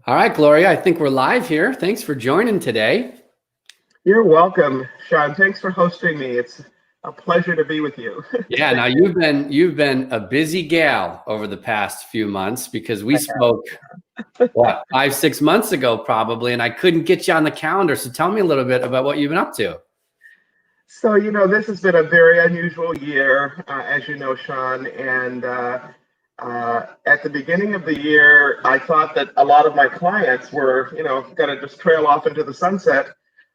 All right, Gloria, I think we're live here. Thanks for joining today. You're welcome, Sean. Thanks for hosting me. It's a pleasure to be with you. Yeah, now you've been a busy gal over the past few months because we spoke, what, 5-6 months ago probably, and I couldn't get you on the calendar. So tell me a little bit about what you've been up to. So, this has been a very unusual year, as you know, Sean. And at the beginning of the year, I thought that a lot of my clients were, going to just trail off into the sunset.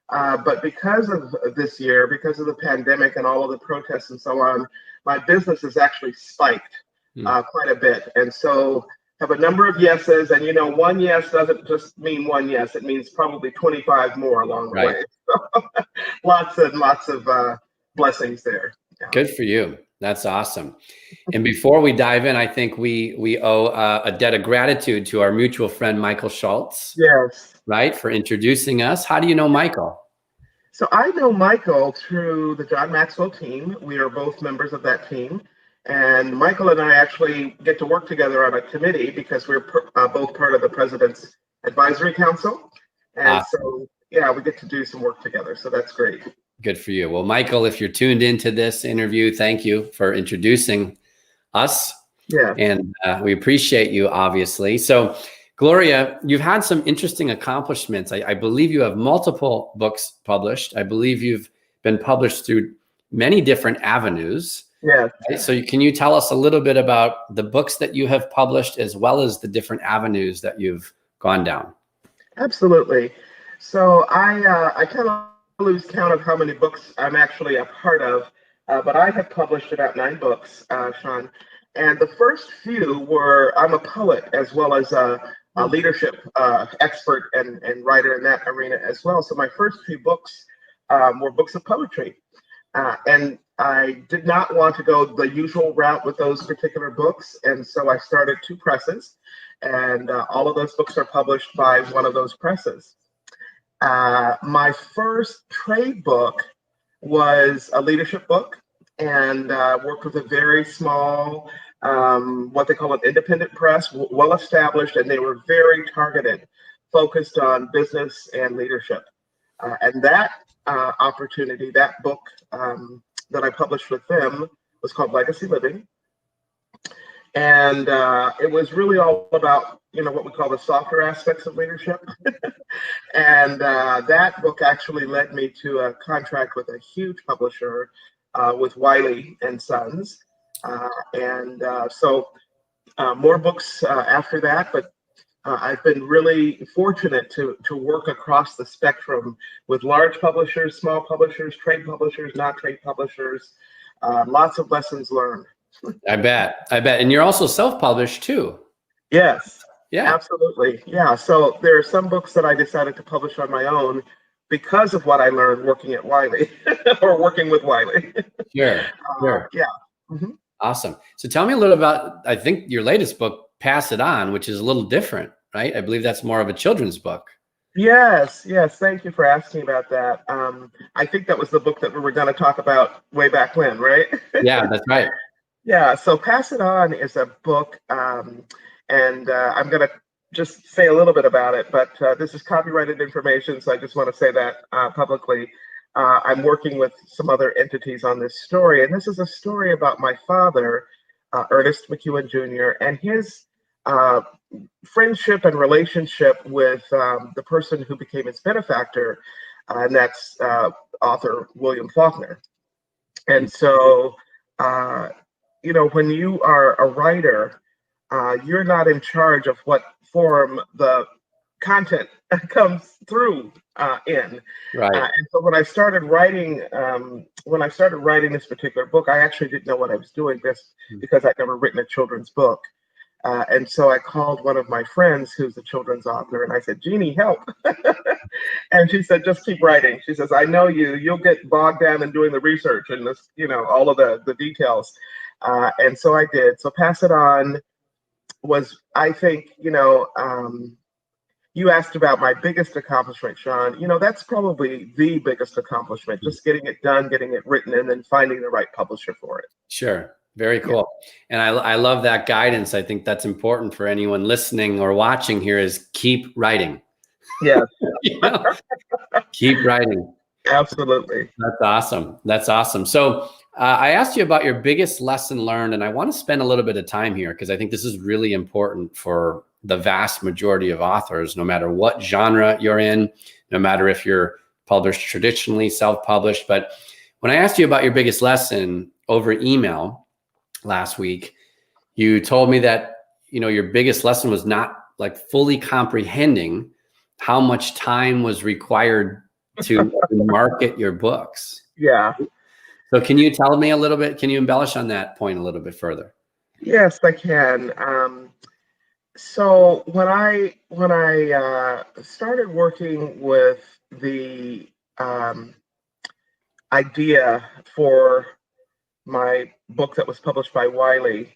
But because of this year, because of the pandemic and all of the protests and so on, my business has actually spiked quite a bit. And so have a number of yeses. And, one yes doesn't just mean one yes. It means probably 25 more along the way. So lots and lots of blessings there. Yeah. Good for you. That's awesome. And before we dive in, I think we owe a debt of gratitude to our mutual friend, Michael Schultz. Yes. Right, for introducing us. How do you know Michael? So I know Michael through the John Maxwell team. We are both members of that team. And Michael and I actually get to work together on a committee because we're both part of the President's Advisory Council. And awesome. So, yeah, we get to do some work together. So that's great. Good for you. Well, Michael, if you're tuned into this interview, thank you for introducing us. Yeah. And we appreciate you, obviously. So, Gloria, you've had some interesting accomplishments. I believe you have multiple books published. I believe you've been published through many different avenues. Yeah. Right? So can you tell us a little bit about the books that you have published as well as the different avenues that you've gone down? Absolutely. So I kind of lose count of how many books I'm actually a part of, but I have published about 9 books, Sean. And the first few were, I'm a poet as well as a leadership expert and writer in that arena as well. So my first few books were books of poetry. And I did not want to go the usual route with those particular books. And so I started 2 presses. And all of those books are published by one of those presses. My first trade book was a leadership book and worked with a very small what they call an independent press, well established, and they were very targeted, focused on business and leadership. And that opportunity, that book that I published with them was called Legacy Living. And it was really all about, what we call the softer aspects of leadership. And that book actually led me to a contract with a huge publisher with Wiley and Sons. So more books after that, but I've been really fortunate to work across the spectrum with large publishers, small publishers, trade publishers, not trade publishers, lots of lessons learned. I bet. And you're also self-published too. Yes. Yeah. Absolutely. Yeah. So there are some books that I decided to publish on my own because of what I learned working at Wiley or working with Wiley. Sure. Yeah. Mm-hmm. Awesome. So tell me a little about, I think your latest book, Pass It On, which is a little different, right? I believe that's more of a children's book. Yes. Thank you for asking about that. I think that was the book that we were going to talk about way back when, right? Yeah, that's right. Yeah. So Pass It On is a book, and I'm going to just say a little bit about it, but this is copyrighted information, so I just want to say that publicly. I'm working with some other entities on this story, and this is a story about my father, Ernest McEwen Jr., and his friendship and relationship with the person who became his benefactor, and that's author William Faulkner. And so, when you are a writer, you're not in charge of what form the content comes through in. Right. And so when I started writing this particular book, I actually didn't know what I was doing because I'd never written a children's book. And so I called one of my friends who's a children's author, and I said, Jeannie, help. And she said, just keep writing. She says, I know you'll get bogged down in doing the research and this, all of the details. And so I did. So Pass It On was, I think, you asked about my biggest accomplishment, Sean. That's probably the biggest accomplishment, just getting it done, getting it written, and then finding the right publisher for it. Sure. Very cool. And I love that guidance. I think that's important for anyone listening or watching here is keep writing. Yeah. You know, keep writing. Absolutely. That's awesome. That's awesome. So I asked you about your biggest lesson learned, and I want to spend a little bit of time here because I think this is really important for the vast majority of authors, no matter what genre you're in, no matter if you're published traditionally, self-published. But when I asked you about your biggest lesson over email last week, you told me that, you know, your biggest lesson was not like fully comprehending how much time was required to market your books. Yeah. So can you tell me a little bit, can you embellish on that point a little bit further? Yes, I can. So when I started working with the idea for my book that was published by Wiley,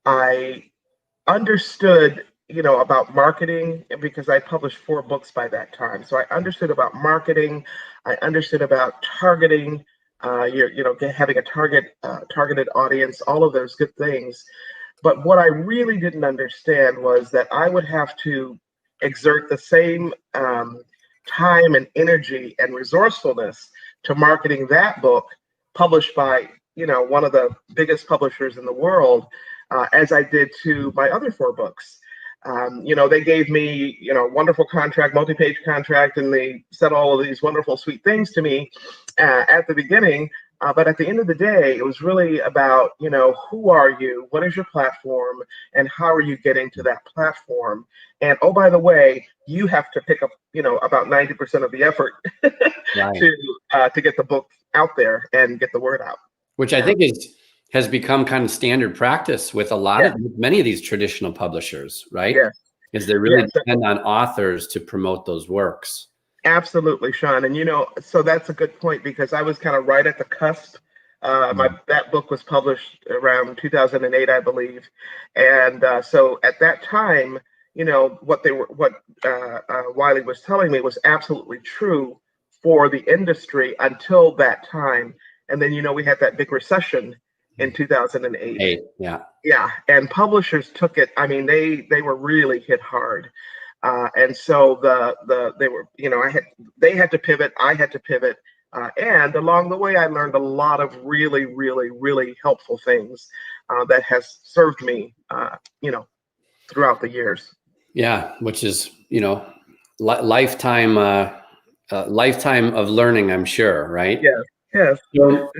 I understood, about marketing because I published 4 books by that time. So I understood about marketing. I understood about targeting, having a targeted audience, all of those good things. But what I really didn't understand was that I would have to exert the same time and energy and resourcefulness to marketing that book published by, one of the biggest publishers in the world, as I did to my other 4 books. They gave me, wonderful contract, multi-page contract, and they said all of these wonderful, sweet things to me at the beginning. But at the end of the day, it was really about, who are you? What is your platform? And how are you getting to that platform? And oh, by the way, you have to pick up, about 90% of the effort Right. to get the book out there and get the word out. Which I think has become kind of standard practice with many of these traditional publishers, right? Yes. Is they really Yes. depend on authors to promote those works. Absolutely, Sean. And so that's a good point because I was kind of right at the cusp. That book was published around 2008, I believe, and so at that time, what Wiley was telling me was absolutely true for the industry until that time, and then we had that big recession in 2008. Yeah. Yeah, and publishers took it. I mean, they were really hit hard. And so they were, they had to pivot. I had to pivot. And along the way, I learned a lot of really, really, really helpful things that has served me, throughout the years. Yeah, which is, lifetime of learning, I'm sure, right? Yes, yes. So,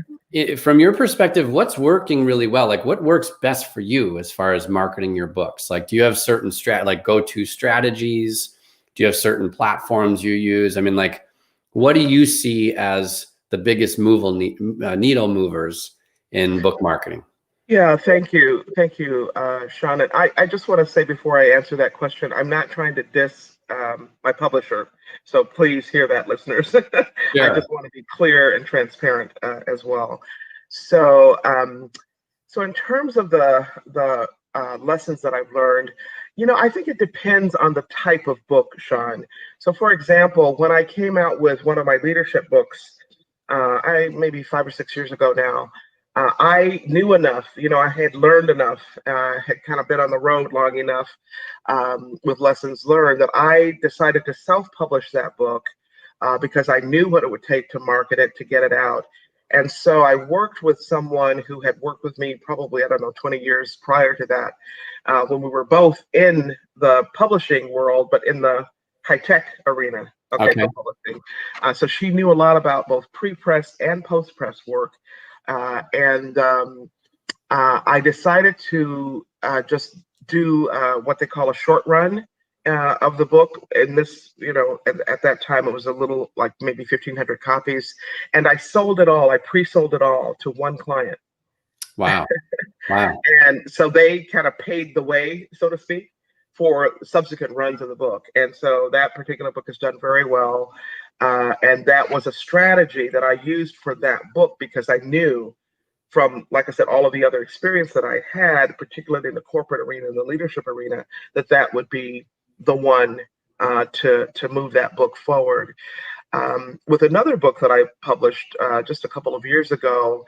from your perspective, what's working really well? Like, what works best for you as far as marketing your books? Like, do you have certain go-to strategies? Do you have certain platforms you use? I mean, like, what do you see as the biggest needle movers in book marketing? Yeah, thank you, Sean. And I just want to say before I answer that question, I'm not trying to diss my publisher, so please hear that, listeners. I just want to be clear and transparent as well. So, so in terms of the lessons that I've learned, I think it depends on the type of book, Sean. So, for example, when I came out with one of my leadership books, maybe 5 or 6 years ago now. I knew enough, I had learned enough, had kind of been on the road long enough with lessons learned that I decided to self-publish that book because I knew what it would take to market it, to get it out. And so I worked with someone who had worked with me probably, 20 years prior to that, when we were both in the publishing world, but in the high-tech arena. Okay. Publishing. So she knew a lot about both pre-press and post-press work. And I decided to just do what they call a short run of the book. And this, at that time, it was a little like maybe 1,500 copies. And I sold it all. I pre-sold it all to one client. Wow. Wow. And so they kind of paid the way, so to speak, for subsequent runs of the book. And so that particular book has done very well. And that was a strategy that I used for that book because I knew from, like I said, all of the other experience that I had, particularly in the corporate arena and the leadership arena, that would be the one to move that book forward. With another book that I published just a couple of years ago,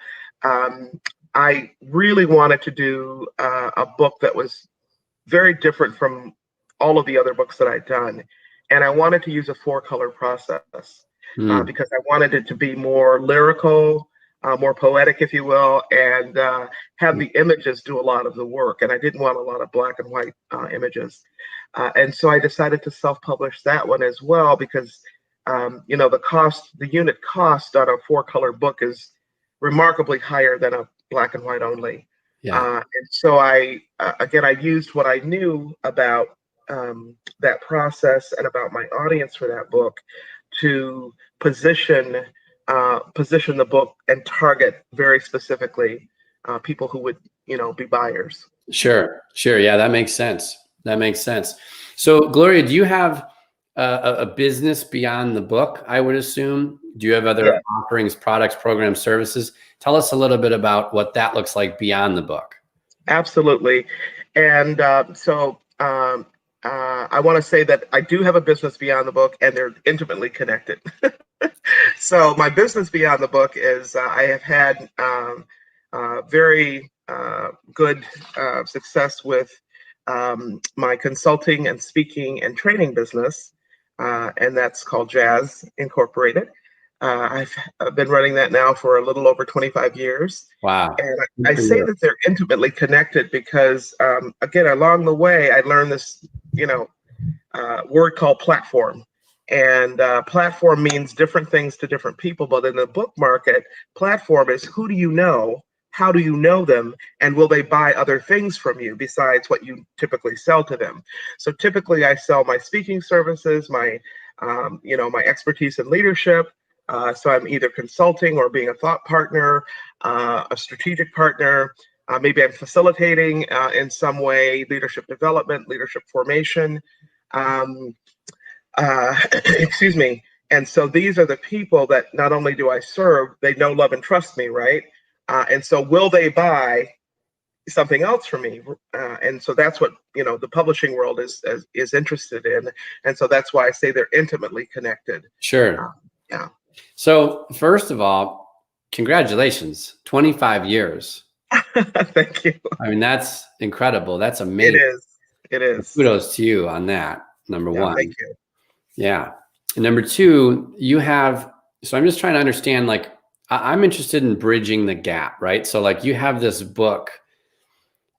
I really wanted to do a book that was very different from all of the other books that I'd done. And I wanted to use a four-color process Mm, because I wanted it to be more lyrical, more poetic, if you will, and have the images do a lot of the work. And I didn't want a lot of black and white images. And so I decided to self-publish that one as well because, the unit cost on a four-color book is remarkably higher than a black and white only. yeah, And so I used what I knew about that process and about my audience for that book to position the book and target very specifically people who would, be buyers. sure, sure. Yeah, that makes sense. That makes sense. So, Gloria, do you have a business beyond the book? I would assume. Do you have other Yeah, offerings, products, programs, services? Tell us a little bit about what that looks like beyond the book. absolutely. And I want to say that I do have a business beyond the book, and they're intimately connected. So my business beyond the book is I have had very good success with my consulting and speaking and training business, and that's called Jazz Incorporated. I've been running that now for a little over 25 years. Wow. And Good I for say you. that they're intimately connected because, again, along the way, I learned this, word called platform. And platform means different things to different people. But in the book market, platform is who do you know? How do you know them? And will they buy other things from you besides what you typically sell to them? So typically, I sell my speaking services, my expertise in leadership. So I'm either consulting or being a thought partner, a strategic partner. Maybe I'm facilitating in some way leadership development, leadership formation. Um, Excuse me. And so these are the people that not only do I serve, they know, love, and trust me, right? And so will they buy something else from me? And so that's what the publishing world is interested in, and so that's why I say they're intimately connected. Uh, Sure. yeah, So, first of all, congratulations, 25 years. thank you. I mean, that's incredible. That's It amazing. is. It is. Kudos to you on that, number Yeah, thank one. you. Yeah. And number two, you have, so I'm just trying to understand, like, I'm interested in bridging the gap, right? So, like, you have this book,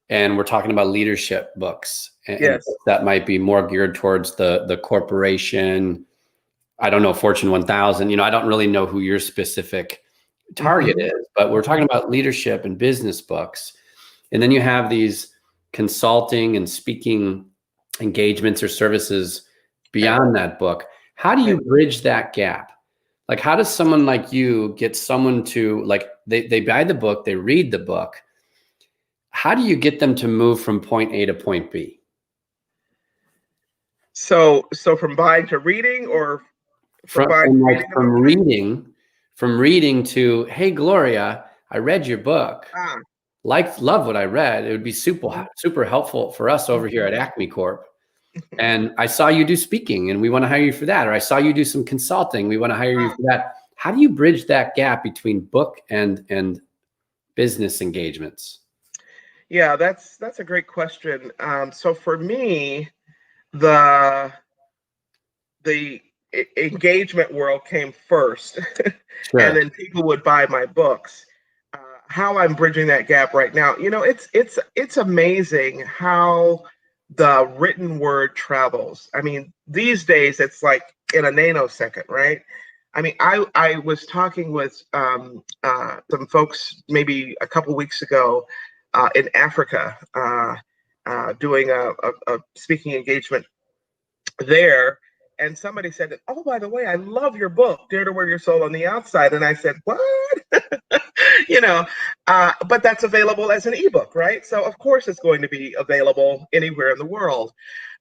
and we're talking about leadership books, and Yes. that might be more geared towards the corporation. I don't know, Fortune 1000. I don't really know who your specific target Hmm. is, but we're talking about leadership and business books. And then you have these consulting and speaking engagements or services Okay. beyond that book. How do you Okay. bridge that gap? Like, how does someone like you get someone to, like, they buy the book, they read the book. How do you get them to move from point A to point B? So from buying to reading, or from From, buying from to like reading the from book? reading, from reading to, hey, Gloria, I read your book. Ah. Love what I read. It would be Mhm, super helpful for us over here at mhm. Acme Corp. And I saw you do speaking and we want to hire you for that. Or I saw you do some consulting. We want to hire you Ah. for that. How do you bridge that gap between book and business engagements? Yeah, that's a great question. So for me, the engagement world came first, and Sure. then people would buy my books. How I'm bridging that gap right now, it's amazing how the written word travels. I mean, these days it's like in a nanosecond, right? I mean, I was talking with some folks maybe a couple weeks ago in Africa, doing a speaking engagement there, and somebody said, "Oh, by the way, I love your book, Dare to Wear Your Soul on the Outside." And I said, "What?" you know, but that's available as an ebook, right? So of course it's going to be available anywhere in the world.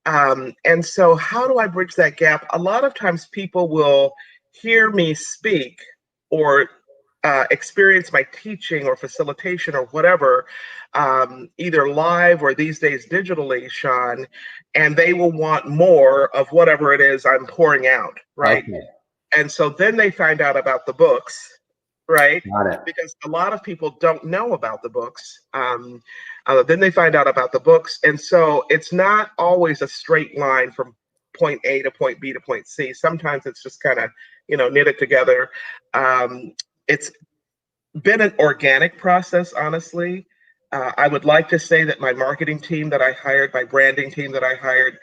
And so how do I bridge that gap? A lot of times people will hear me speak or experience my teaching or facilitation or whatever, either live or these days digitally, Sean, and they will want more of whatever it is I'm pouring out, right? Okay. And so then they find out about the books, right? Got it. Because a lot of people don't know about the books. Then they find out about the books. And so it's not always a straight line from point A to point B to point C. Sometimes it's just kind of, knitted together. It's been an organic process, honestly. I would like to say that my marketing team that I hired, my branding team that I hired,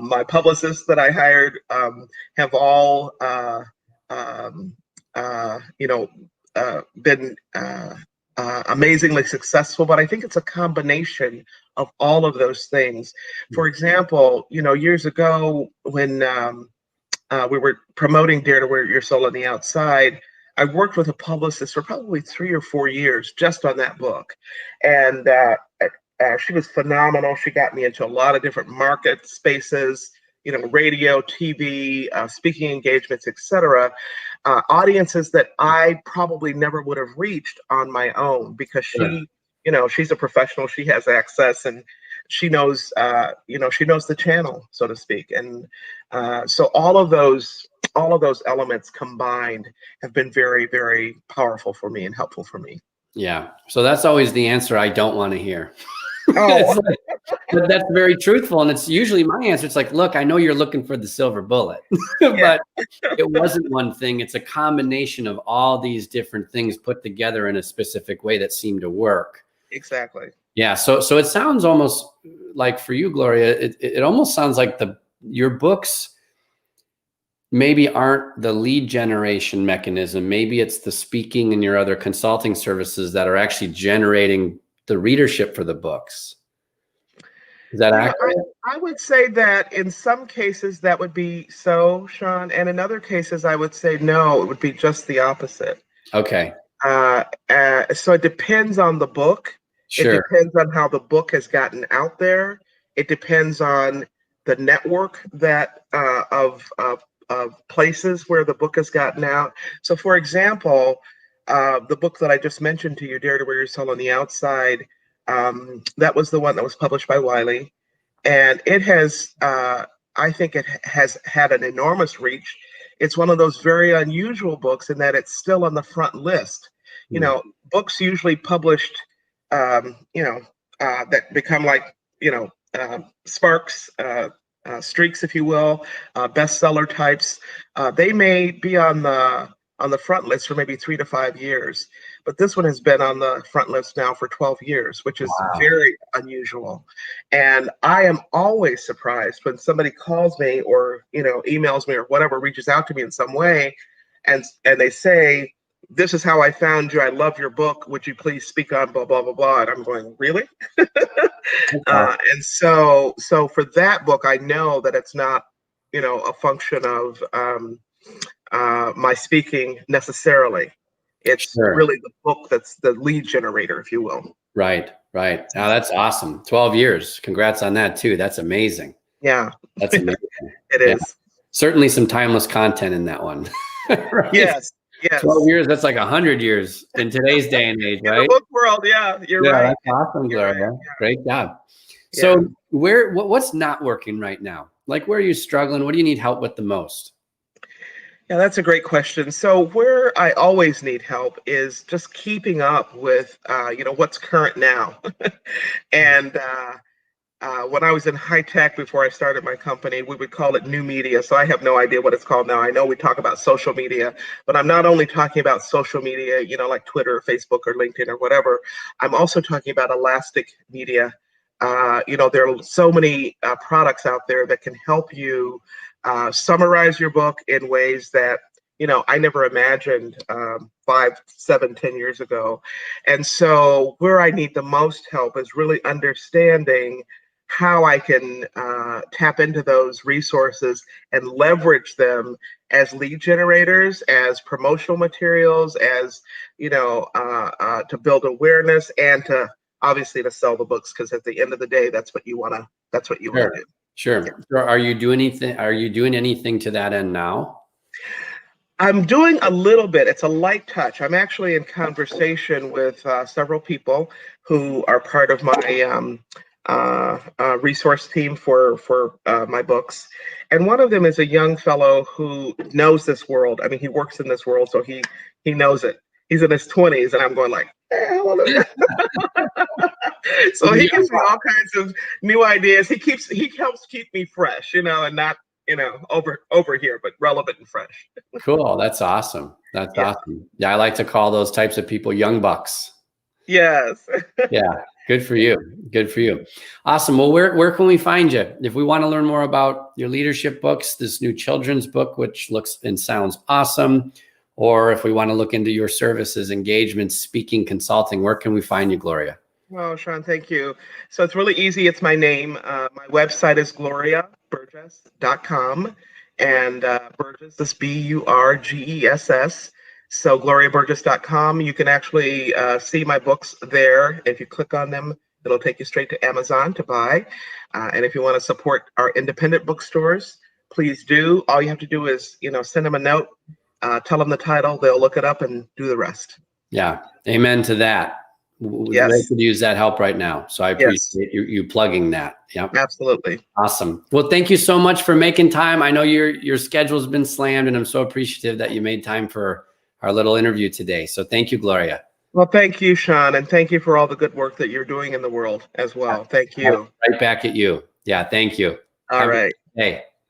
my publicists that I hired have all, been amazingly successful. But I think it's a combination of all of those things. For example, years ago when we were promoting Dare to Wear Your Soul on the Outside, I worked with a publicist for probably 3 or 4 years just on that book. And she was phenomenal. She got me into a lot of different market spaces, radio, TV, speaking engagements, etc. Audiences that I probably never would have reached on my own because she's a professional. She has access and she knows, she knows the channel, so to speak. And so all of those elements combined have been very, very powerful for me and helpful for me. Yeah. So that's always the answer I don't want to hear. Oh. But that's very truthful. And it's usually my answer. It's like, look, I know you're looking for the silver bullet, but it wasn't one thing. It's a combination of all these different things put together in a specific way that seemed to work. Exactly. Yeah. So it sounds almost like for you, Gloria, it almost sounds like your books maybe aren't the lead generation mechanism. Maybe it's the speaking and your other consulting services that are actually generating the readership for the books. Is that accurate? I would say that in some cases that would be so, Sean, and in other cases I would say no, it would be just the opposite. Okay. So it depends on the book. Sure. It depends on how the book has gotten out there. It depends on the network that of places where the book has gotten out. So, for example, the book that I just mentioned to you, Dare to Wear Your Soul on the Outside, that was the one that was published by Wiley, and it has, I think, it has had an enormous reach. It's one of those very unusual books in that it's still on the front list. Books usually published, that become like, sparks. Streaks, if you will, bestseller types. They may be on the front list for maybe 3 to 5 years, but this one has been on the front list now for 12 years, which is very unusual. And I am always surprised when somebody calls me or emails me or whatever, reaches out to me in some way, and they say, "This is how I found you. I love your book. Would you please speak on blah blah blah blah?" And I'm going, "Really?" And so for that book, I know that it's not, a function of my speaking necessarily. It's really the book that's the lead generator, if you will. Right. Now that's awesome. 12 years. Congrats on that too. That's amazing. Yeah. That's amazing. It is. Certainly some timeless content in that one. Right? Yes. 12 years, that's like 100 years in today's day and age, right? In the book world, you're right. That's awesome, Gloria. Right. Great job. So what's not working right now? Like, where are you struggling? What do you need help with the most? Yeah, that's a great question. So where I always need help is just keeping up with, what's current now. And when I was in high tech before I started my company, we would call it new media. So I have no idea what it's called now. I know we talk about social media, but I'm not only talking about social media, like Twitter, or Facebook, or LinkedIn, or whatever. I'm also talking about elastic media. There are so many products out there that can help you summarize your book in ways that, I never imagined 5, 7, 10 years ago. And so where I need the most help is really understanding how I can tap into those resources and leverage them as lead generators, as promotional materials, as, to build awareness and to obviously to sell the books, because at the end of the day, that's what you want to do. Sure. Yeah. So are you doing anything to that end now? I'm doing a little bit. It's a light touch. I'm actually in conversation with several people who are part of my resource team for my books, and one of them is a young fellow who knows this world. I mean, he works in this world, so he knows it. He's in his 20s, and I'm going like, hey, hallelujah. So he gives me all kinds of new ideas. He helps keep me fresh, and not over here, but relevant and fresh. Cool. That's awesome. That's awesome. Yeah, I like to call those types of people young bucks. Yes. Yeah. Good for you. Good for you. Awesome. Well, where can we find you? If we want to learn more about your leadership books, this new children's book, which looks and sounds awesome, or if we want to look into your services, engagements, speaking, consulting, where can we find you, Gloria? Well, Sean, thank you. So it's really easy. It's my name. My website is gloriaburgess.com, and Burgess is Burgess. So gloriaburgess.com. You can actually see my books there. If you click on them, it'll take you straight to Amazon to buy. And if you want to support our independent bookstores, please do. All you have to do is, send them a note, tell them the title, they'll look it up and do the rest. Yeah. Amen to that. Yes. They could use that help right now. So I appreciate you plugging that. Yeah. Absolutely. Awesome. Well, thank you so much for making time. I know your schedule's been slammed, and I'm so appreciative that you made time for our little interview today. So thank you, Gloria. Well, thank you, Sean, and thank you for all the good work that you're doing in the world as well. Thank you. Right back at you. Yeah, thank you. All right. Hey.